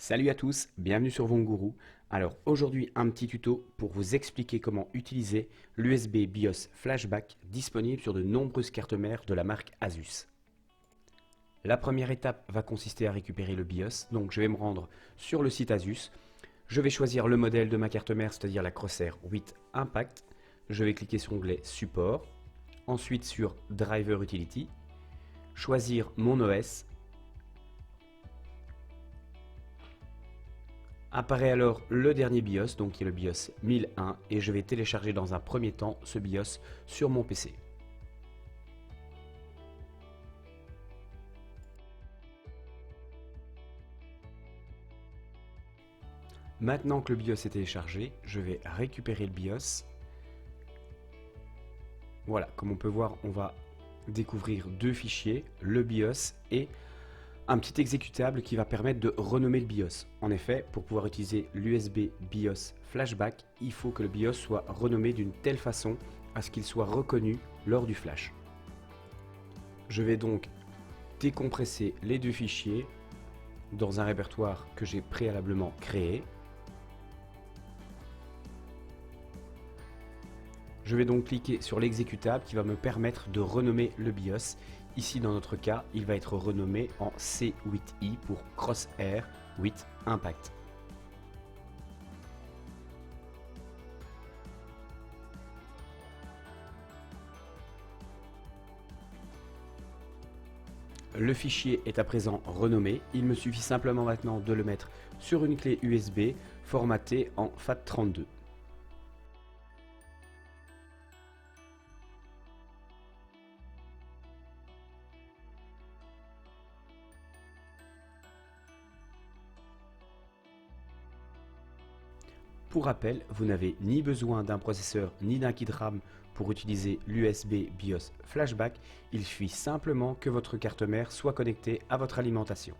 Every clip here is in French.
Salut à tous, bienvenue sur Vonguru. Alors aujourd'hui un petit tuto pour vous expliquer comment utiliser l'USB BIOS Flashback disponible sur de nombreuses cartes mères de la marque Asus. La première étape va consister à récupérer le BIOS, donc je vais me rendre sur le site Asus. Je vais choisir le modèle de ma carte mère, c'est-à-dire la Crosshair 8 Impact. Je vais cliquer sur l'onglet Support, ensuite sur Driver Utility, choisir mon OS. Apparaît alors le dernier BIOS, donc qui est le BIOS 1001, et je vais télécharger dans un premier temps ce BIOS sur mon PC. Maintenant que le BIOS est téléchargé, je vais récupérer le BIOS. Voilà, comme on peut voir, on va découvrir deux fichiers, le BIOS et un petit exécutable qui va permettre de renommer le BIOS. En effet, pour pouvoir utiliser l'USB BIOS Flashback, il faut que le BIOS soit renommé d'une telle façon à ce qu'il soit reconnu lors du flash. Je vais donc décompresser les deux fichiers dans un répertoire que j'ai préalablement créé. Je vais donc cliquer sur l'exécutable qui va me permettre de renommer le BIOS. Ici, dans notre cas, il va être renommé en C8i pour Crosshair 8 Impact. Le fichier est à présent renommé. Il me suffit simplement maintenant de le mettre sur une clé USB formatée en FAT32. Pour rappel, vous n'avez ni besoin d'un processeur ni d'un kit RAM pour utiliser l'USB BIOS Flashback, il suffit simplement que votre carte mère soit connectée à votre alimentation.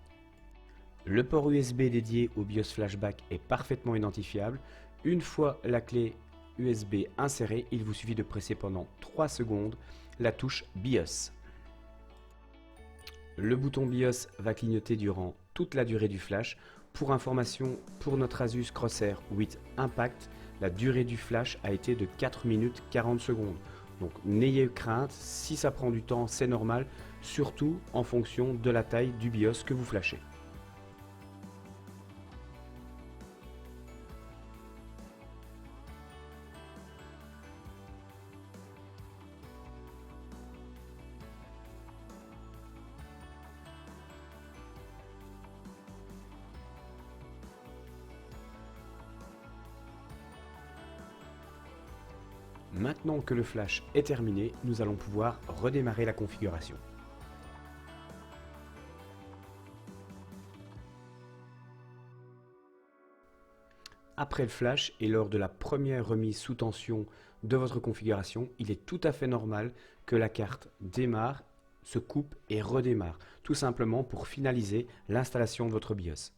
Le port USB dédié au BIOS Flashback est parfaitement identifiable. Une fois la clé USB insérée, il vous suffit de presser pendant 3 secondes la touche BIOS. Le bouton BIOS va clignoter durant toute la durée du flash. Pour information, pour notre Asus Crosshair 8 Impact, la durée du flash a été de 4 minutes 40 secondes. Donc n'ayez crainte, si ça prend du temps, c'est normal, surtout en fonction de la taille du BIOS que vous flashez. Maintenant que le flash est terminé, nous allons pouvoir redémarrer la configuration. Après le flash et lors de la première remise sous tension de votre configuration, il est tout à fait normal que la carte démarre, se coupe et redémarre, tout simplement pour finaliser l'installation de votre BIOS.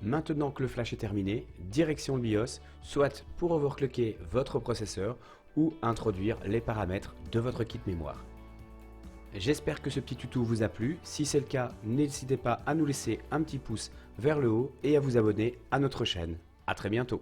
Maintenant que le flash est terminé, direction le BIOS, soit pour overclocker votre processeur ou introduire les paramètres de votre kit mémoire. J'espère que ce petit tuto vous a plu. Si c'est le cas, n'hésitez pas à nous laisser un petit pouce vers le haut et à vous abonner à notre chaîne. A très bientôt.